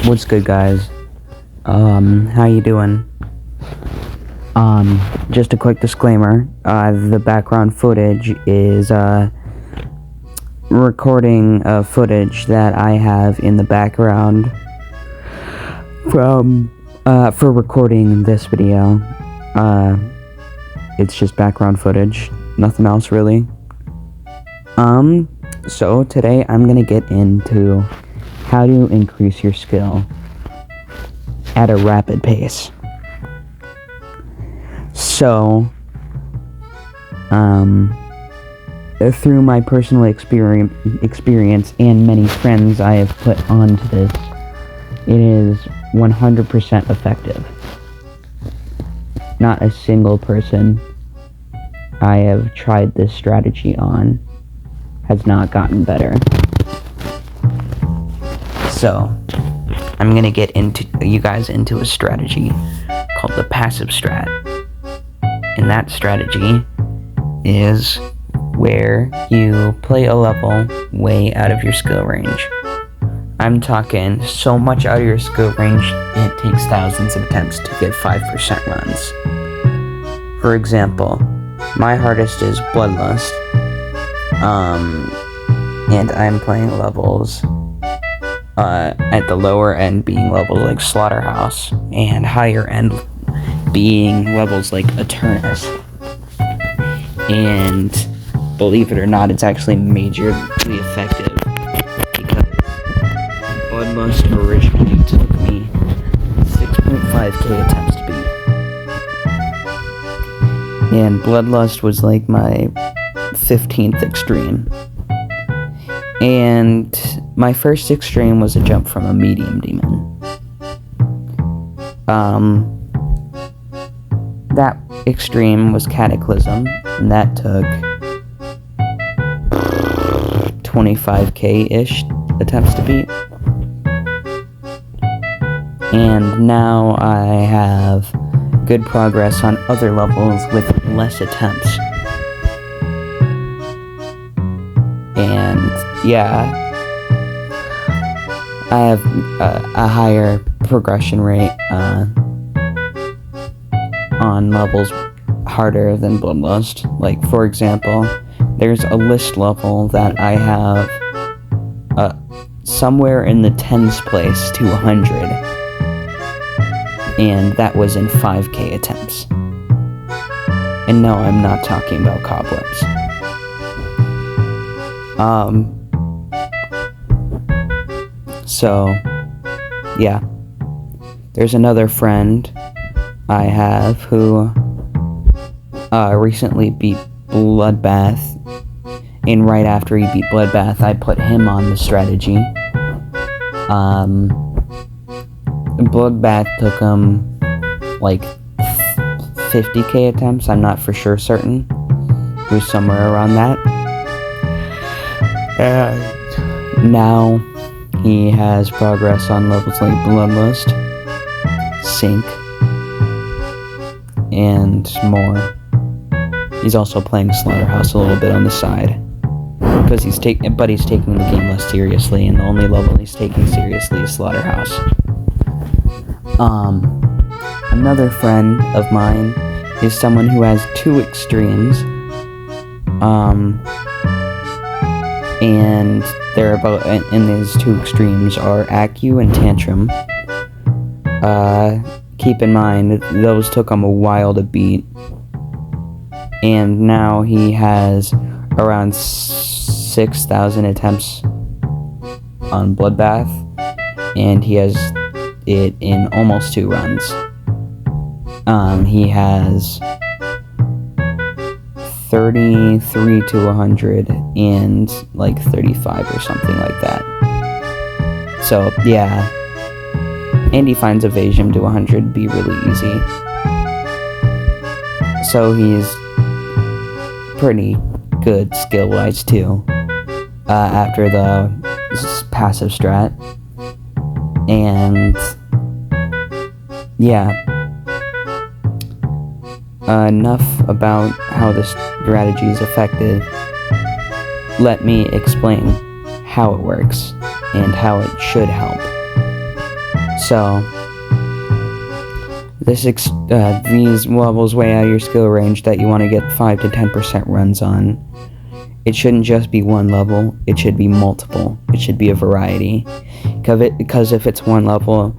What's good, guys? How you doing? Just a quick disclaimer, the background footage is, recording footage that I have in the background for recording this video. It's just background footage, nothing else really. So today I'm gonna get into how to increase your skill at a rapid pace. So, through my personal experience and many friends I have put onto this, it is 100% effective. Not a single person I have tried this strategy on has not gotten better. So, I'm gonna get you guys into a strategy called the passive strat. And that strategy is where you play a level way out of your skill range. I'm talking so much out of your skill range, it takes thousands of attempts to get 5% runs. For example, my hardest is Bloodlust, and I'm playing levels at the lower end being levels like Slaughterhouse, and higher end being levels like Eternus. And believe it or not, it's actually majorly effective because Bloodlust originally took me 6.5k attempts to beat. And Bloodlust was like my 15th extreme. And my first extreme was a jump from a medium demon. That extreme was Cataclysm, and that took 25k-ish attempts to beat. And now I have good progress on other levels with less attempts. And yeah, I have a higher progression rate on levels harder than Bloodlust. Like, for example, there's a list level that I have somewhere in the 10s place to 100, and that was in 5k attempts. And no, I'm not talking about cobwebs. So, yeah. There's another friend I have who recently beat Bloodbath, and right after he beat Bloodbath, I put him on the strategy. Bloodbath took him like 50k attempts, I'm not for sure certain. It was somewhere around that. Now he has progress on levels like Bloodlust, Sync, and more. He's also playing Slaughterhouse a little bit on the side, because he's taking the game less seriously, and the only level he's taking seriously is Slaughterhouse. Another friend of mine is someone who has two extremes, and they're about, and these two extremes are Acu and Tantrum. Keep in mind, those took him a while to beat, and now he has around 6,000 attempts on Bloodbath, and he has it in almost 2 runs. He has 33 to 100 and like 35 or something like that. So, yeah. And he finds Evasion to 100 be really easy. So he's pretty good skill-wise too, after the passive strat. And yeah, enough about how this strategy is effective. Let me explain how it works and how it should help. So these levels way out of your skill range that you want to get 5 to 10% runs on. It shouldn't just be one level, it should be multiple. It should be a variety. Because if it's one level,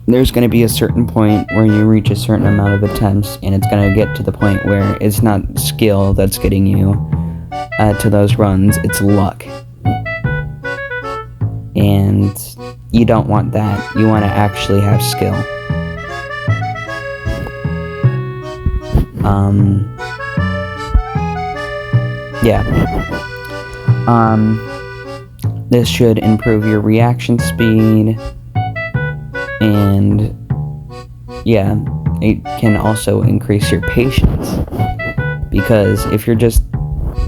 there's going to be a certain point where you reach a certain amount of attempts, and it's going to get to the point where it's not skill that's getting you to those runs, it's luck. And you don't want that. You want to actually have skill. This should improve your reaction speed, and it can also increase your patience, because if you're just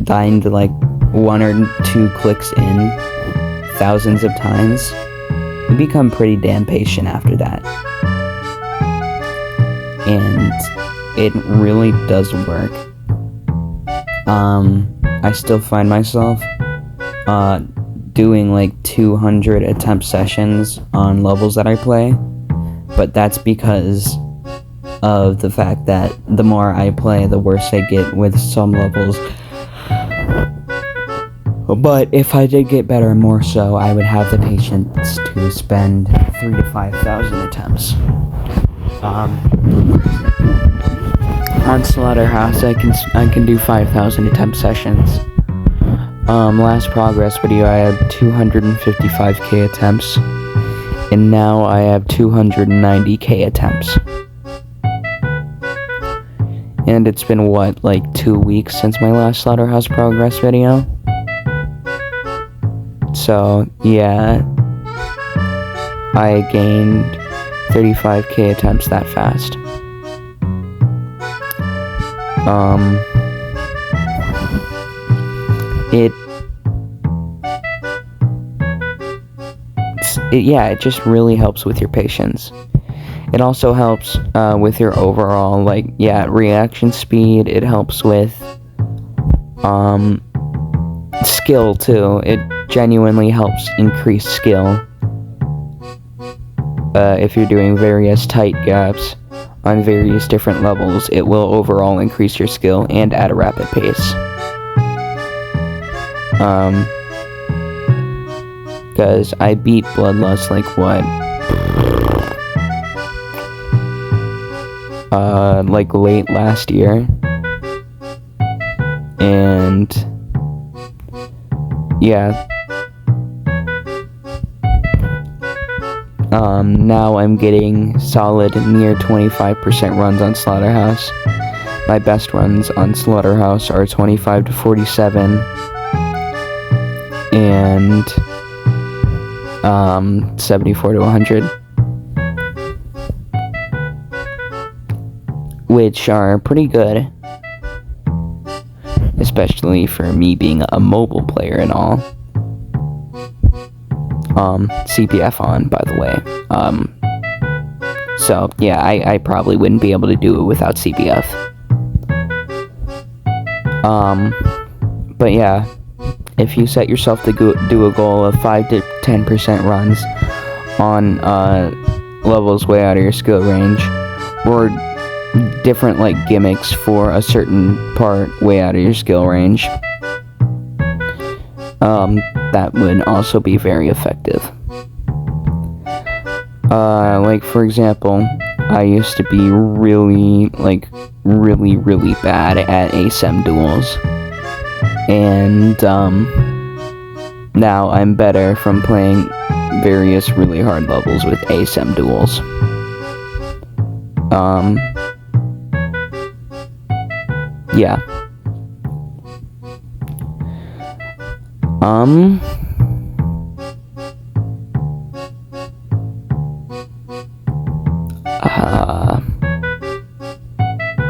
dying to like 1 or 2 clicks in thousands of times, you become pretty damn patient after that. And it really does work. I still find myself doing like 200 attempt sessions on levels that I play, but that's because of the fact that the more I play, the worse I get with some levels. But if I did get better, more so, I would have the patience to spend 3,000 to 5,000 attempts. On Slaughterhouse, I can do 5,000 attempt sessions. Last progress video, I had 255k attempts, and now I have 290k attempts. And it's been like 2 weeks since my last Slaughterhouse progress video. So yeah, I gained 35k attempts that fast. It just really helps with your patience. It also helps with your overall reaction speed. It helps with skill too. It genuinely helps increase skill if you're doing various tight gaps on various different levels. It will overall increase your skill and at a rapid pace. Because I beat Bloodlust late last year, and now I'm getting solid near 25% runs on Slaughterhouse. My best runs on Slaughterhouse are 25 to 47 and 74 to 100, which are pretty good, especially for me being a mobile player and all. CPF on, by the way. So yeah, I probably wouldn't be able to do it without CPF. But yeah, if you set yourself to do a goal of 5 to 10% runs on levels way out of your skill range, or different gimmicks for a certain part way out of your skill range, that would also be very effective. For example, I used to be really bad at ASEM duels, and now I'm better from playing various really hard levels with ASEM duels. Yeah.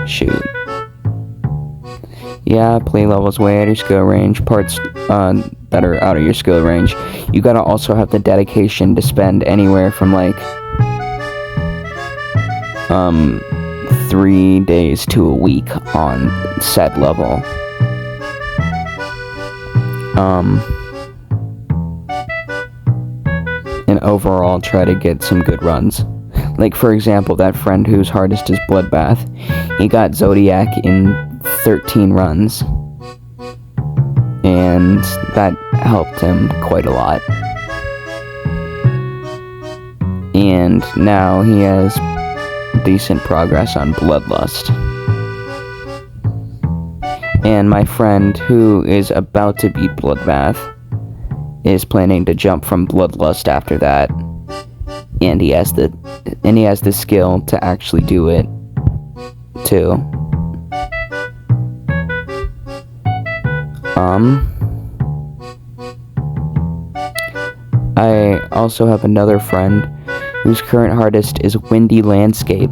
Shoot. Yeah, play levels way out of your skill range, parts that are out of your skill range. You gotta also have the dedication to spend anywhere from 3 days to a week on said level. And overall try to get some good runs. Like, for example, that friend whose hardest is Bloodbath, he got Zodiac in 13 runs, and that helped him quite a lot. And now he has decent progress on Bloodlust. And my friend who is about to beat Bloodbath is planning to jump from Bloodlust after that. And he has the skill to actually do it too. I also have another friend whose current hardest is Windy Landscape.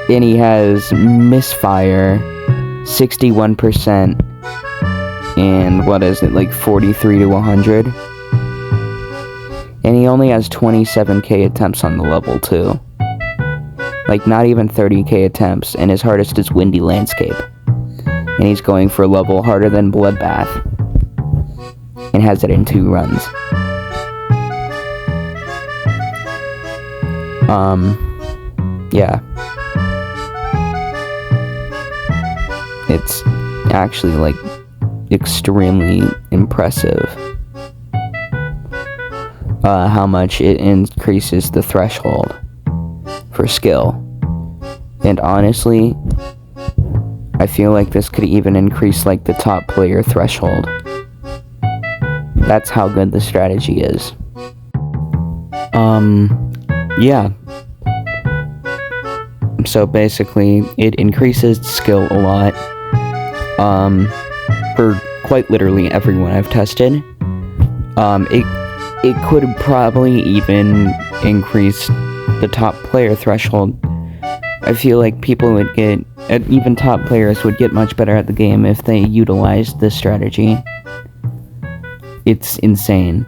And he has Misfire 61% and what is it, like 43 to 100? And he only has 27k attempts on the level too. Like not even 30k attempts, and his hardest is Windy Landscape. And he's going for a level harder than Bloodbath. And has it in 2 runs. Yeah. It's actually like extremely impressive how much it increases the threshold for skill. And honestly, I feel like this could even increase like the top player threshold. That's how good the strategy is. Yeah. So basically, it increases skill a lot. For quite literally everyone I've tested. It could probably even increase the top player threshold. I feel like people would get, even top players would get much better at the game if they utilized this strategy. It's insane.